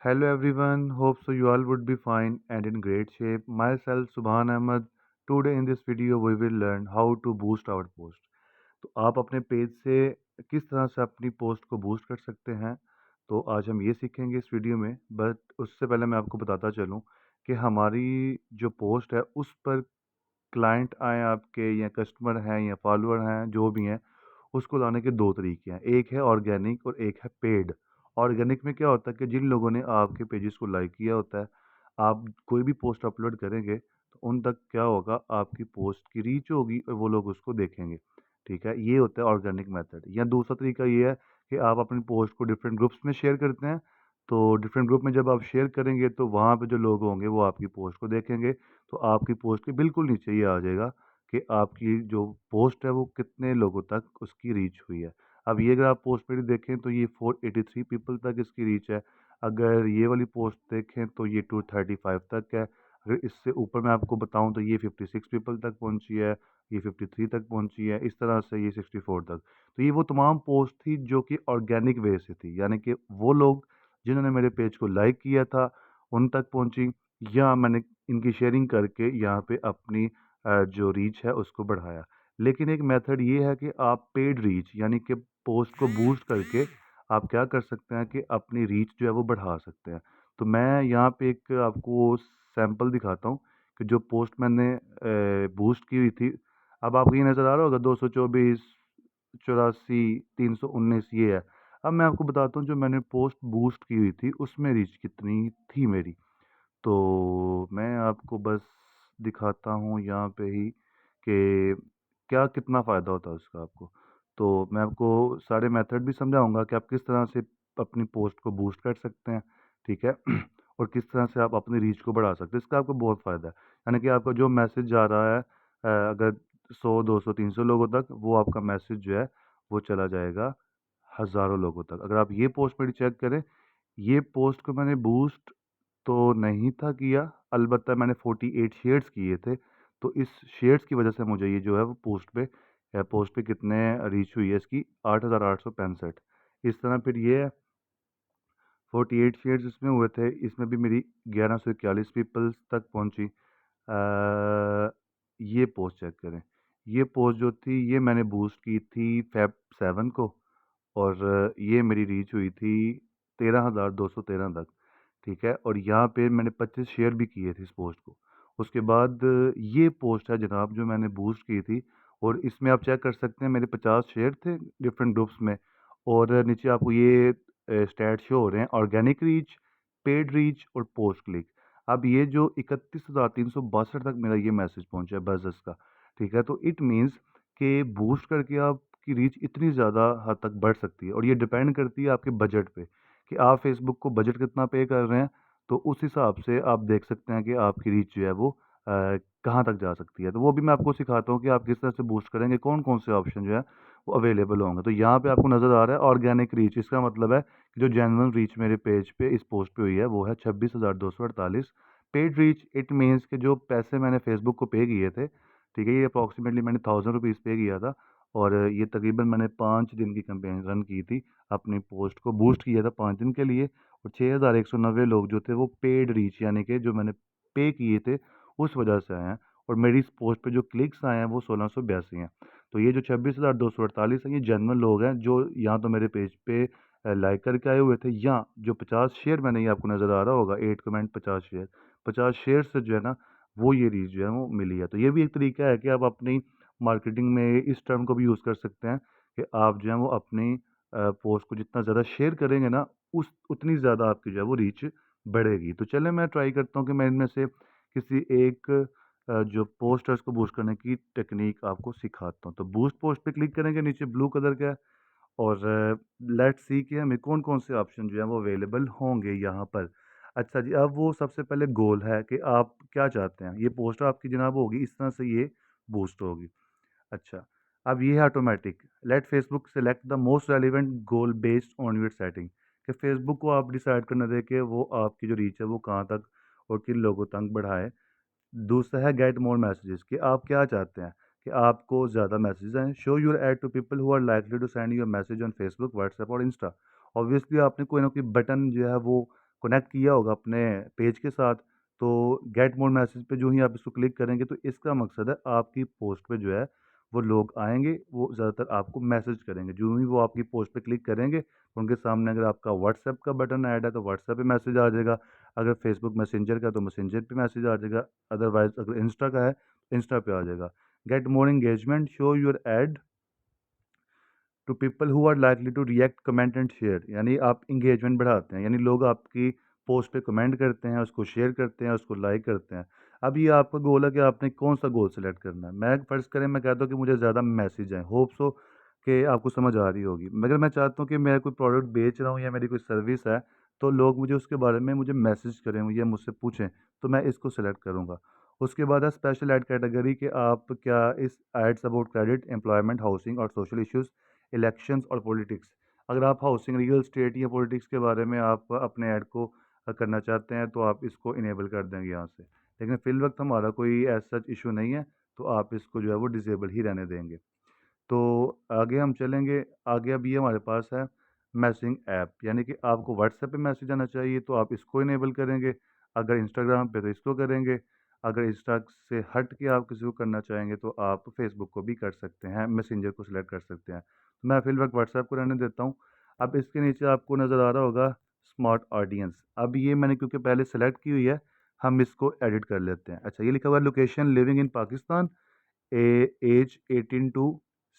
Hello everyone, hope so you all would be fine and in great shape. Myself Subhan Ahmed. Today in this video we will learn how to boost our post. तो आप अपने page से किस तरह से अपनी post को boost कर सकते हैं, तो आज हम ये सीखेंगे इस वीडियो में। बट उससे पहले मैं आपको बताता चलूँ कि हमारी जो पोस्ट है उस पर क्लाइंट आए आपके या कस्टमर हैं या फॉलोअर हैं जो भी हैं, उसको लाने के दो तरीके हैं। एक है ऑर्गेनिक और एक है पेड। ऑर्गेनिक में क्या होता है कि जिन लोगों ने आपके पेजेस को लाइक किया होता है, आप कोई भी पोस्ट अपलोड करेंगे तो उन तक क्या होगा, आपकी पोस्ट की रीच होगी और वो लोग उसको देखेंगे। ठीक है, ये होता है ऑर्गेनिक मेथड। या दूसरा तरीका ये है कि आप अपनी पोस्ट को डिफरेंट ग्रुप्स में शेयर करते हैं। तो डिफरेंट ग्रुप में जब आप शेयर करेंगे तो वहाँ पे जो लोग होंगे वो आपकी पोस्ट को देखेंगे। तो आपकी पोस्ट के बिल्कुल नीचे ये आ जाएगा कि आपकी जो पोस्ट है वो कितने लोगों तक उसकी रीच हुई है। अब ये अगर आप पोस्ट पर देखें तो ये 483 पीपल तक इसकी रीच है। अगर ये वाली पोस्ट देखें तो ये 235 तक है। अगर इससे ऊपर मैं आपको बताऊं तो ये 56 पीपल तक पहुंची है, ये 53 तक पहुंची है, इस तरह से ये 64 तक। तो ये वो तमाम पोस्ट थी जो कि ऑर्गेनिक वे से थी, यानी कि वो लोग जिन्होंने मेरे पेज को लाइक किया था उन तक पहुंची, या मैंने इनकी शेयरिंग करके यहाँ पे अपनी जो रीच है उसको बढ़ाया। लेकिन एक मेथड ये है कि आप पेड रीच यानी कि पोस्ट को बूस्ट करके आप क्या कर सकते हैं कि अपनी रीच जो है वो बढ़ा सकते हैं। तो मैं यहाँ पे एक आपको सैंपल दिखाता हूँ कि जो पोस्ट मैंने बूस्ट की हुई थी। अब आपको ये नज़र आ रहा होगा 224, 84, 319 ये है। अब मैं आपको बताता हूँ जो मैंने पोस्ट बूस्ट की हुई थी उसमें रीच कितनी थी मेरी। तो मैं आपको बस दिखाता हूँ यहाँ पे ही कि क्या कितना फ़ायदा होता है उसका आपको। तो मैं आपको सारे मेथड भी समझाऊंगा कि आप किस तरह से अपनी पोस्ट को बूस्ट कर सकते हैं। ठीक है और किस तरह से आप अपनी रीच को बढ़ा सकते हैं, इसका आपको बहुत फ़ायदा है। यानी कि आपका जो मैसेज जा रहा है अगर 100, 200, 300 लोगों तक, वो आपका मैसेज जो है वो चला जाएगा हज़ारों लोगों तक। अगर आप ये पोस्ट मेरी चेक करें, ये पोस्ट को मैंने बूस्ट तो नहीं था किया, अलबत्ता मैंने 48 शेयर्स किए थे। तो इस शेयर्स की वजह से मुझे ये जो है वो पोस्ट पे कितने रीच हुई है इसकी, 8865। इस तरह फिर ये है 48 शेयर्स इसमें हुए थे, इसमें भी मेरी 1141 पीपल्स तक पहुंची। ये पोस्ट चेक करें, ये पोस्ट जो थी ये मैंने बूस्ट की थी Feb 7 को, और ये मेरी रीच हुई थी 13,213 तक। ठीक है, और यहाँ पे मैंने 25 शेयर भी किए थे इस पोस्ट को। उसके बाद ये पोस्ट है जनाब जो मैंने बूस्ट की थी, और इसमें आप चेक कर सकते हैं मेरे 50 शेयर थे डिफरेंट ग्रुप्स में। और नीचे आपको ये स्टैट शो हो रहे हैं, ऑर्गेनिक रीच, पेड रीच और पोस्ट क्लिक। अब ये जो 31,362 तक मेरा ये मैसेज पहुंचा है बज़ का। ठीक है, तो इट मीन्स कि बूस्ट करके आपकी रीच इतनी ज़्यादा हद तक बढ़ सकती है, और ये डिपेंड करती है आपके बजट पे कि आप फेसबुक को बजट कितना पे कर रहे हैं। तो उस हिसाब से आप देख सकते हैं कि आपकी रीच जो है वो कहाँ तक जा सकती है। तो वो भी मैं आपको सिखाता हूँ कि आप किस तरह से बूस्ट करेंगे, कौन कौन से ऑप्शन जो है वो अवेलेबल होंगे। तो यहाँ पे आपको नज़र आ रहा है ऑर्गेनिक रीच, इसका मतलब है कि जो जेन्युइन रीच मेरे पेज पे इस पोस्ट पे हुई है वो है 26,248। पेड रीच इट मीन्स कि जो पैसे मैंने फेसबुक को पे किए थे, ठीक है, ये अप्रॉक्सीमेटली मैंने 1000 रुपीज़ पे किया था, और ये तकरीबन मैंने 5 दिन की कैंपेन रन की थी, अपनी पोस्ट को बूस्ट किया था 5 दिन के लिए। और 6190 लोग जो थे वो पेड रीच यानी कि जो मैंने पे किए थे उस वजह से आए हैं। और मेरी इस पोस्ट पे जो क्लिक्स आए हैं वो 1682 हैं। तो ये जो 26,248 हैं ये जनरल लोग हैं जो या तो मेरे पेज पे लाइक करके आए हुए थे, या जो 50 शेयर मैंने, ये आपको नज़र आ रहा होगा 8 कमेंट 50 शेयर, 50 शेयर से जो है ना वो ये रीच जो है वो मिली है। तो ये भी एक तरीका है कि आप अपनी मार्केटिंग में इस टर्म को भी यूज़ कर सकते हैं कि आप जो है वो अपनी पोस्ट को जितना ज़्यादा शेयर करेंगे ना, उस उतनी ज़्यादा आपकी जो है वो रीच बढ़ेगी। तो चलें मैं ट्राई करता हूँ कि मैं इनमें से किसी एक जो पोस्ट है उसको बूस्ट करने की टेक्निक आपको सिखाता हूँ। तो बूस्ट पोस्ट पे क्लिक करेंगे, नीचे ब्लू कलर का है, और लेट्स सी कि हमें कौन कौन से ऑप्शन जो है वो अवेलेबल होंगे यहाँ पर। अच्छा जी, अब वो सबसे पहले गोल है कि आप क्या चाहते हैं, ये पोस्ट आपकी जनाब होगी इस तरह से ये बूस्ट होगी। अच्छा, अब ये है automatic, let Facebook select the most relevant goal based on your setting, कि फेसबुक को आप डिसाइड करना दे कि वो आपकी जो रीच है वो कहाँ तक और किन लोगों तक बढ़ाए। दूसरा है गेट मोर मैसेजेस, कि आप क्या चाहते हैं कि आपको ज़्यादा मैसेज आएँ। Show your ad to people who are likely to send your message on Facebook, WhatsApp और इंस्टा। ऑब्वियसली आपने कोई ना कोई बटन जो है वो कनेक्ट किया होगा अपने पेज के साथ। तो गेट मोर मैसेज पे जो ही आप इसको क्लिक करेंगे तो इसका मकसद है आपकी पोस्ट पे जो है वो लोग आएंगे, वो ज़्यादातर आपको मैसेज करेंगे। जो ही वो आपकी पोस्ट पे क्लिक करेंगे तो उनके सामने अगर आपका व्हाट्सएप का बटन ऐड है तो व्हाट्सएप पे मैसेज आ जाएगा, अगर फेसबुक मैसेंजर का तो मैसेंजर पे मैसेज आ जाएगा, अदरवाइज अगर इंस्टा का है इंस्टा पे आ जाएगा। Get more engagement, show your ad to people who are likely to react, comment and share, यानी आप इंगेजमेंट बढ़ाते हैं, यानी लोग आपकी पोस्ट पे कमेंट करते हैं, उसको शेयर करते हैं, उसको लाइक करते हैं। अब ये आपका गोल है कि आपने कौन सा गोल सेलेक्ट करना है। मैं फ़र्ज़ करें मैं कहता हूँ कि मुझे ज़्यादा मैसेज आए, होप सो कि आपको समझ आ रही होगी। मगर मैं चाहता हूँ कि मैं कोई प्रोडक्ट बेच रहा हूँ या मेरी कोई सर्विस है तो लोग मुझे उसके बारे में मुझे मैसेज करें या मुझसे पूछें, तो मैं इसको सेलेक्ट करूँगा। उसके बाद है स्पेशल ऐड कैटेगरी, कि आप क्या इस ads about credit, employment, housing और सोशल इश्यूज़, इलेक्शंस और पॉलिटिक्स। अगर आप हाउसिंग, रियल स्टेट या पॉलिटिक्स के बारे में आप अपने ऐड को करना चाहते हैं तो आप इसको इनेबल कर देंगे यहाँ से। लेकिन फ़िल वक्त हमारा कोई एज सच इशू नहीं है, तो आप इसको जो है वो डिसेबल ही रहने देंगे। तो आगे हम चलेंगे। आगे अब ये हमारे पास है मैसेजिंग ऐप, यानी कि आपको व्हाट्सएप पे मैसेज आना चाहिए तो आप इसको इनेबल करेंगे, अगर इंस्टाग्राम पे तो इसको करेंगे, अगर इंस्टा से हट के आप किसी को करना चाहेंगे तो आप फेसबुक को भी कर सकते हैं, मैसेंजर को सिलेक्ट कर सकते हैं। तो मैं फिल वक्त व्हाट्सएप को रहने देता हूँ। अब इसके नीचे आपको नज़र आ रहा होगा स्मार्ट ऑडियंस, अब ये मैंने क्योंकि पहले सेलेक्ट की हुई है, हम इसको एडिट कर लेते हैं। अच्छा, ये लिखा हुआ है location living in Pakistan, age 18 to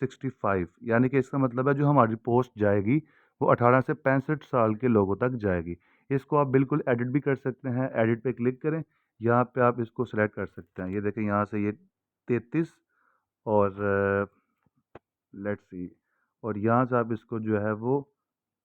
65, यानी कि इसका मतलब है जो हमारी पोस्ट जाएगी वो 18 से 65 साल के लोगों तक जाएगी। इसको आप बिल्कुल एडिट भी कर सकते हैं, एडिट पे क्लिक करें, यहाँ पे आप इसको सेलेक्ट कर सकते हैं। ये देखें यहाँ से ये 33 और लेट्स सी, और यहाँ से आप इसको जो है वो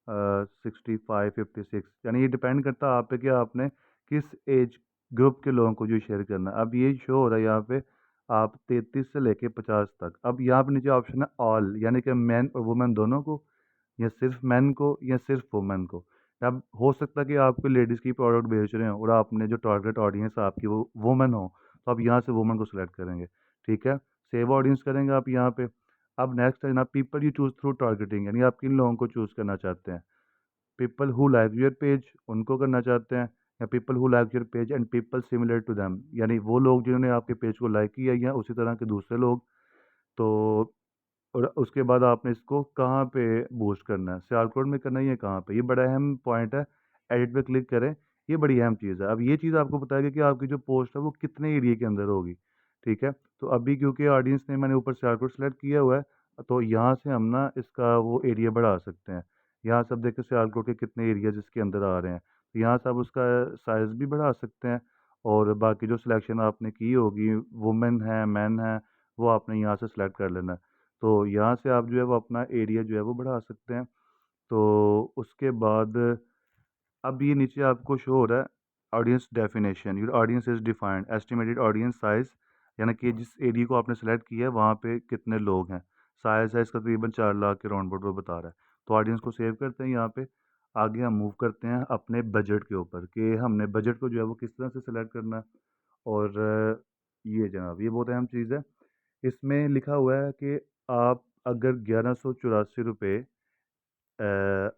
65 56, यानी ये डिपेंड करता है आप पे कि आपने किस एज ग्रुप के लोगों को जो शेयर करना है। अब ये शो हो रहा है यहाँ पे आप 33 से लेके 50 तक। अब यहाँ पे नीचे ऑप्शन है ऑल, यानी कि मैन और वुमेन दोनों को, या सिर्फ मैन को, या सिर्फ वुमेन को। अब हो सकता है कि आप कोई लेडीज़ की प्रोडक्ट बेच रहे हो और आपने जो टारगेट ऑडियंस है आपकी वो वुमेन हो, तो आप यहाँ से वुमेन को सिलेक्ट करेंगे। ठीक है, सेव ऑडियंस करेंगे आप यहाँ पे। अब नेक्स्ट है ना people you choose through targeting, यानी आप किन लोगों को चूज़ करना चाहते हैं। People who like your page, उनको करना चाहते हैं, या people who like your page and people similar to them, यानी वो लोग जिन्होंने आपके पेज को लाइक किया या उसी तरह के दूसरे लोग। तो और उसके बाद आपने इसको कहाँ पे बूस्ट करना है, सियालकोट में करना है या कहाँ पे, ये बड़ा अहम पॉइंट है। एडिट पे क्लिक करें, ये बड़ी अहम चीज़ है। अब ये चीज़ आपको बताएगी कि आपकी जो पोस्ट है वो कितने एरिया के अंदर होगी। ठीक है, तो अभी क्योंकि ऑडियंस ने मैंने ऊपर सियालकोट सेलेक्ट किया हुआ है, तो यहाँ से हम ना इसका वो एरिया बढ़ा सकते हैं। यहाँ से आप देखते सियालकोट के कितने एरिया इसके अंदर आ रहे हैं, तो यहाँ से आप उसका साइज़ भी बढ़ा सकते हैं। और बाकी जो सिलेक्शन आपने की होगी, वुमेन है मैन है, वो आपने यहाँ से सिलेक्ट कर लेना है। तो यहाँ से आप जो है वो अपना एरिया जो है वो बढ़ा सकते हैं। तो उसके बाद अब ये नीचे आपको शो हो रहा है audience definition, your audience is defined, estimated audience size, यानी कि जिस एरिया को आपने सेलेक्ट किया है वहाँ पे कितने लोग हैं। साइज़ है इसका तकरीबन 4 लाख के राउंड बोर्ड पर बता रहा है। तो ऑडियंस को सेव करते हैं यहाँ पे। आगे हम मूव करते हैं अपने बजट के ऊपर, कि हमने बजट को जो है वो किस तरह से सेलेक्ट करना है। और ये जनाब ये बहुत अहम चीज़ है। इसमें लिखा हुआ है कि आप अगर 1184 रुपये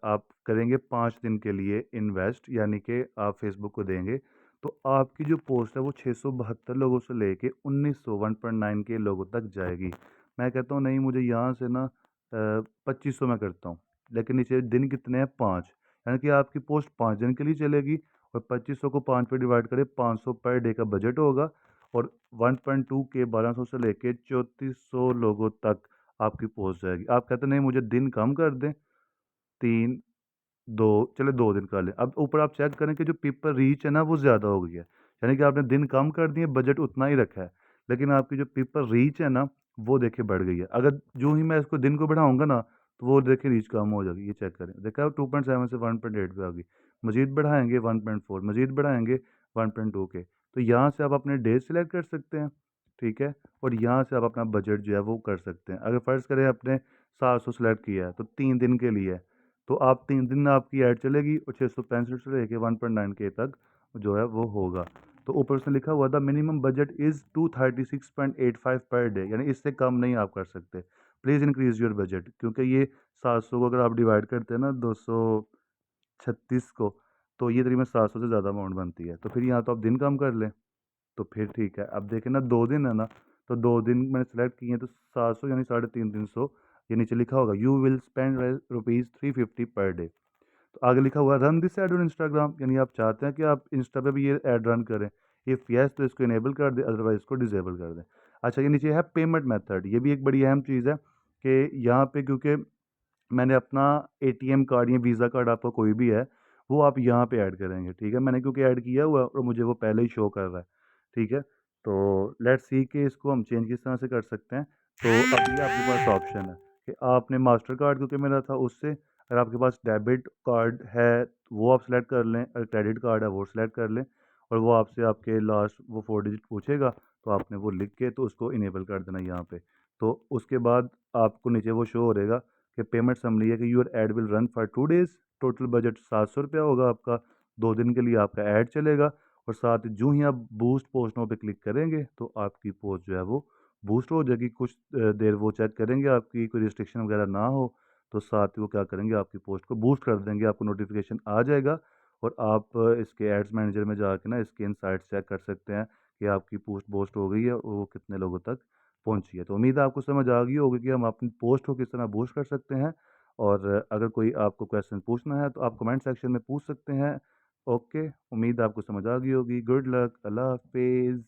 आप करेंगे 5 दिन के लिए इन्वेस्ट, यानी कि आप फेसबुक को देंगे, तो आपकी जो पोस्ट है वो 672 लोगों से लेके 1900 1.9 के लोगों तक जाएगी। मैं कहता हूँ नहीं, मुझे यहाँ से ना 2500 में करता हूँ, लेकिन नीचे दिन कितने हैं, 5, यानी कि आपकी पोस्ट 5 दिन के लिए चलेगी। और 2500 को 5 पे डिवाइड करें, 500 पर डे का बजट होगा। और 1.2 के 1200 से लेके 3400 लोगों तक आपकी पोस्ट जाएगी। आप कहते नहीं मुझे दिन कम कर दें, 3, 2, चलो 2 दिन का लें। अब ऊपर आप चेक करें कि जो पीपल रीच है ना वो ज़्यादा हो गई है, यानी कि आपने दिन कम कर दिए, बजट उतना ही रखा है, लेकिन आपकी जो पीपल रीच है ना वो देखिए बढ़ गई है। अगर जो ही मैं इसको दिन को बढ़ाऊंगा ना तो वो देखिए रीच कम हो जाएगी। ये चेक करें, देखा 2.7 से 1.8 पे आ गई। मजीद बढ़ाएंगे 1.4, मजीद बढ़ाएंगे 1.2 के। तो यहाँ से आप अपने डे सेलेक्ट कर सकते हैं। ठीक है, और यहाँ से आप अपना बजट जो है वो कर सकते हैं। अगर फ़र्ज़ करें आपने 700 सेलेक्ट किया है तो 3 दिन के लिए है, तो आप 3 दिन में आपकी ऐड चलेगी और 665 से लेके 1.9 के तक जो है वो होगा। तो ऊपर उसने लिखा हुआ था minimum budget is 236.85 per day, यानी इससे कम नहीं आप कर सकते। प्लीज़ इंक्रीज़ योर बजट, क्योंकि ये 700 को अगर आप डिवाइड करते हैं ना 236 को, तो ये तकरीबन 700 से ज़्यादा अमाउंट बनती है। तो फिर यहाँ तो आप दिन कम कर लें, तो फिर ठीक है। अब देखें ना, 2 दिन है ना, तो 2 दिन मैंने सेलेक्ट किए हैं, तो 700 यानी 350 ये नीचे लिखा होगा you will spend ₹350 per day. तो आगे लिखा हुआ run this ad on Instagram, यानी आप चाहते हैं कि आप इंस्टा पे भी ये ऐड रन करें। इफ़ यस तो इसको इनेबल कर दें, अदरवाइज इसको डिसेबल कर दें। अच्छा, ये नीचे है पेमेंट मेथड, ये भी एक बड़ी अहम चीज़ है कि यहाँ पे क्योंकि मैंने अपना एटीएम कार्ड या वीज़ा कार्ड आपका कोई भी है, वो आप यहाँ पे ऐड करेंगे, ठीक है। मैंने क्योंकि ऐड किया हुआ है और मुझे वो पहले ही शो कर रहा है, ठीक है। तो लेट्स सी कि इसको हम चेंज किस तरह से कर सकते हैं। तो अभी आपके पास ऑप्शन है कि आपने मास्टर कार्ड क्योंकि मेरा था उससे, अगर आपके पास डेबिट कार्ड है तो वो आप सेलेक्ट कर लें, अगर क्रेडिट कार्ड है वो सेलेक्ट कर लें, और वो आपसे आपके लास्ट वो 4 डिजिट पूछेगा, तो आपने वो लिख के तो उसको इनेबल कर देना यहाँ पे। तो उसके बाद आपको नीचे वो शो हो रहेगा कि पेमेंट समरी है कि your ad will run for 2 days, total budget 700 रुपया होगा आपका, 2 दिन के लिए आपका ऐड चलेगा। और साथ ही जो ही आप बूस्ट पोस्टों पे क्लिक करेंगे तो आपकी पोस्ट जो है वो बूस्ट हो जाएगी। कुछ देर वो चेक करेंगे आपकी कोई रिस्ट्रिक्शन वगैरह ना हो, तो साथ ही वो क्या करेंगे, आपकी पोस्ट को बूस्ट कर देंगे, आपको नोटिफिकेशन आ जाएगा। और आप इसके एड्स मैनेजर में जाके ना इसके इनसाइट्स चेक कर सकते हैं कि आपकी पोस्ट बूस्ट हो गई है और वो कितने लोगों तक पहुंची है। तो उम्मीद है आपको समझ आ गई होगी कि हम अपनी पोस्ट को किस तरह बूस्ट कर सकते हैं। और अगर कोई आपको क्वेश्चन पूछना है तो आप कमेंट सेक्शन में पूछ सकते हैं। ओके, उम्मीद है आपको समझ आ गई होगी। गुड लक, अल्लाह हाफिज़।